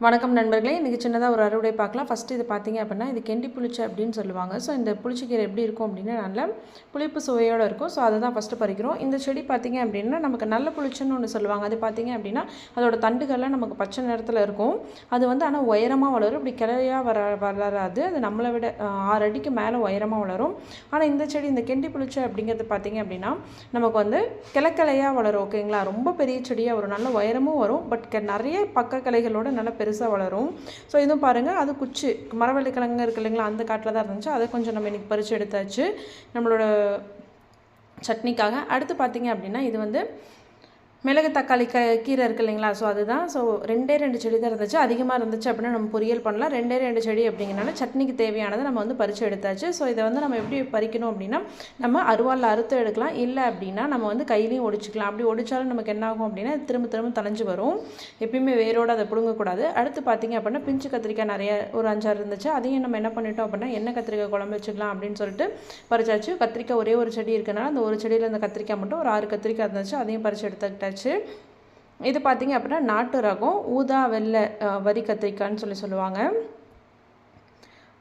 வணக்கம் நண்பர்களே, இன்றைக்கி சின்னதாக ஒரு அறுவடை பார்க்கலாம். ஃபஸ்ட்டு இது பார்த்தீங்க அப்படின்னா, இது கெண்டி புளிச்சை அப்படின்னு சொல்லுவாங்க. ஸோ இந்த புளிச்சக்கீரை எப்படி இருக்கும் அப்படின்னா, நல்ல புளிப்பு சுவையோடு இருக்கும். ஸோ அதை தான் ஃபஸ்ட்டு பறிக்கிறோம். இந்த செடி பார்த்தீங்க அப்படின்னா, நமக்கு நல்ல புளிச்சன்னு ஒன்று சொல்லுவாங்க. அது பார்த்தீங்க அப்படின்னா, அதோட தண்டுகள்லாம் நமக்கு பச்சை நிறத்தில் இருக்கும். அது வந்து ஆனால் உயரமாக வளரும். இப்படி கிளையாக வளராது. அது நம்மளை விட 6 அடிக்கு மேலே உயரமாக வளரும். ஆனால் இந்த செடி, இந்த கெண்டி புளிச்சை அப்படிங்கிறது பார்த்தீங்க அப்படின்னா, நமக்கு வந்து கிளையாக வளரும். ஓகேங்களா, ரொம்ப பெரிய செடியாக வரும், நல்ல உயரமும் வரும். பட் நிறைய பக்க கிளைகளோட நல்ல பெருசாக வளரும். ஸோ இதுவும் பாருங்கள், அது குச்சி மரவள்ளி கிழங்கு இருக்குது இல்லைங்களா, அந்த காட்டில் தான் இருந்துச்சு. அதை கொஞ்சம் நம்ம இன்றைக்கி பறித்து எடுத்தாச்சு நம்மளோட சட்னிக்காக. அடுத்து பார்த்திங்க அப்படின்னா, இது வந்து மிளகு தக்காளி கீரை இருக்குது இல்லைங்களா, ஸோ அதுதான். ஸோ 2 செடி தான் இருந்துச்சு. அதிகமாக இருந்துச்சு அப்படின்னா நம்ம பொரியல் பண்ணலாம். 2 செடி அப்படிங்கிறனால சட்னிக்கு தேவையானதை நம்ம வந்து பறித்து எடுத்தாச்சு. ஸோ இதை வந்து நம்ம எப்படி பறிக்கணும் அப்படின்னா, நம்ம அருவாளில் அறுத்து எடுக்கலாம். இல்லை அப்படின்னா நம்ம வந்து கையிலையும் ஒடிச்சிக்கலாம். அப்படி ஒடிச்சாலும் நமக்கு என்ன ஆகும் அப்படின்னா, திரும்ப திரும்ப தலைஞ்சு வரும். எப்பயுமே வேரோடு அதை பிடுங்கக்கூடாது. அடுத்து பார்த்திங்க அப்படின்னா, பிஞ்சு கத்திரிக்காய் நிறைய ஒரு 5-6 இருந்துச்சு. அதையும் நம்ம என்ன பண்ணிட்டோம் அப்படின்னா, எண்ணெய் கத்திரிக்காய் குழம்பு வச்சுக்கலாம் அப்படின்னு சொல்லிட்டு பறிச்சாச்சு. கத்திரிக்காய் ஒரே ஒரு செடி இருக்கனால அந்த ஒரு செடியில் அந்த கத்திரிக்காய் மட்டும் ஒரு 6 கத்திரிக்காய் இருந்துச்சு. அதையும் பறித்து எடுத்துக்கிட்டேன். இது பார்த்திங்க அப்படின்னா நாட்டு ரகம் ஊதா வெள்ளை வரி கத்திரிக்காய்ன்னு சொல்லுவாங்க.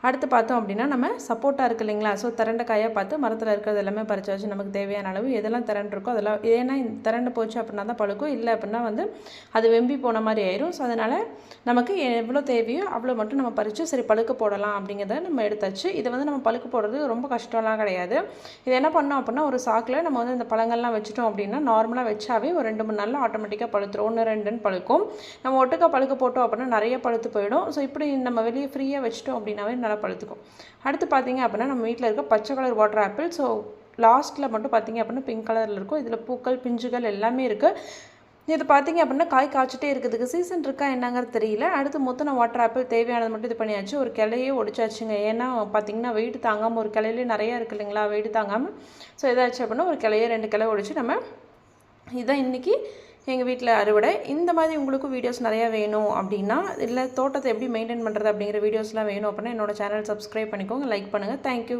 அடுத்து பார்த்தோம் அப்படின்னா, நம்ம சப்போட்டா இருக்குது இல்லைங்களா, ஸோ திரண்ட காயாக பார்த்து மரத்தில் இருக்கிறது எல்லாமே பறித்து வச்சு நமக்கு தேவையான அளவு எதெல்லாம் திரண்டு இருக்கோ அதெல்லாம். ஏன்னா திரண்டு போச்சு அப்படின்னா தான் பழுக்கும். இல்லை அப்படின்னா வந்து அது வெம்பி போன மாதிரி ஆயிரும். ஸோ அதனால் நமக்கு எவ்வளோ தேவையோ அவ்வளோ மட்டும் நம்ம பறித்து சரி பழுக்க போடலாம் அப்படிங்கிறத நம்ம எடுத்தாச்சு. இதை வந்து நம்ம பழுக்க போடுறது ரொம்ப கஷ்டம்லாம் கிடையாது. இது என்ன பண்ணோம் அப்படின்னா, ஒரு சாக்கில் நம்ம வந்து இந்த பழங்கள்லாம் வச்சுட்டோம் அப்படின்னா, நார்மலாக வச்சாவே ஒரு 2-3 நாளில் ஆட்டோமேட்டிக்காக பழுத்துரும். 1-2 பழுக்கும். நம்ம ஒட்டுக்கா பழுக்க போட்டோம் அப்படின்னா நிறைய பழுத்து போயிடும். ஸோ இப்படி நம்ம வெளியே ஃப்ரீயாக வச்சுட்டோம் அப்படின்னாவே நல்லா பழுத்துக்கும். அடுத்து பார்த்திங்க அப்படின்னா, நம்ம வீட்டில் இருக்க பச்சை கலர் வாட்டர் ஆப்பிள். ஸோ லாஸ்ட்டில் மட்டும் பார்த்திங்க அப்படின்னா பிங்க் கலரில் இருக்கும். இதில் பூக்கள் பிஞ்சுகள் எல்லாமே இருக்குது. இது பார்த்திங்க அப்படின்னா காய் காய்ச்சிட்டே இருக்குதுக்கு சீசன் இருக்கா என்னங்கிறது தெரியல. அடுத்து முத்தின வாட்டர் ஆப்பிள் தேவையானது மட்டும் இது பண்ணியாச்சு. ஒரு கிளையே ஒடிச்சாச்சுங்க. ஏன்னா பார்த்திங்கன்னா வெயிட் தாங்காமல், ஒரு கிளையிலே நிறையா இருக்குது இல்லைங்களா, வெயிட் தாங்காமல். ஸோ எதாச்சு அப்படின்னா ஒரு கிளையே 2 கிளை ஒடிச்சு நம்ம இதான் இன்றைக்கி எங்கள் வீட்டில் அறுவடை. இந்த மாதிரி உங்களுக்கும் வீடியோஸ் நிறையா வேணும் அப்படின்னா, இல்லை தோட்டத்தை எப்படி மெயின்டைன் பண்ணுறது அப்படிங்கிற வீடியோஸ்லாம் வேணும் அப்படின்னா என்னோடய சேனல் சப்ஸ்கிரைப் பண்ணிக்கோங்க, லைக் பண்ணுங்கள். தேங்க்யூ.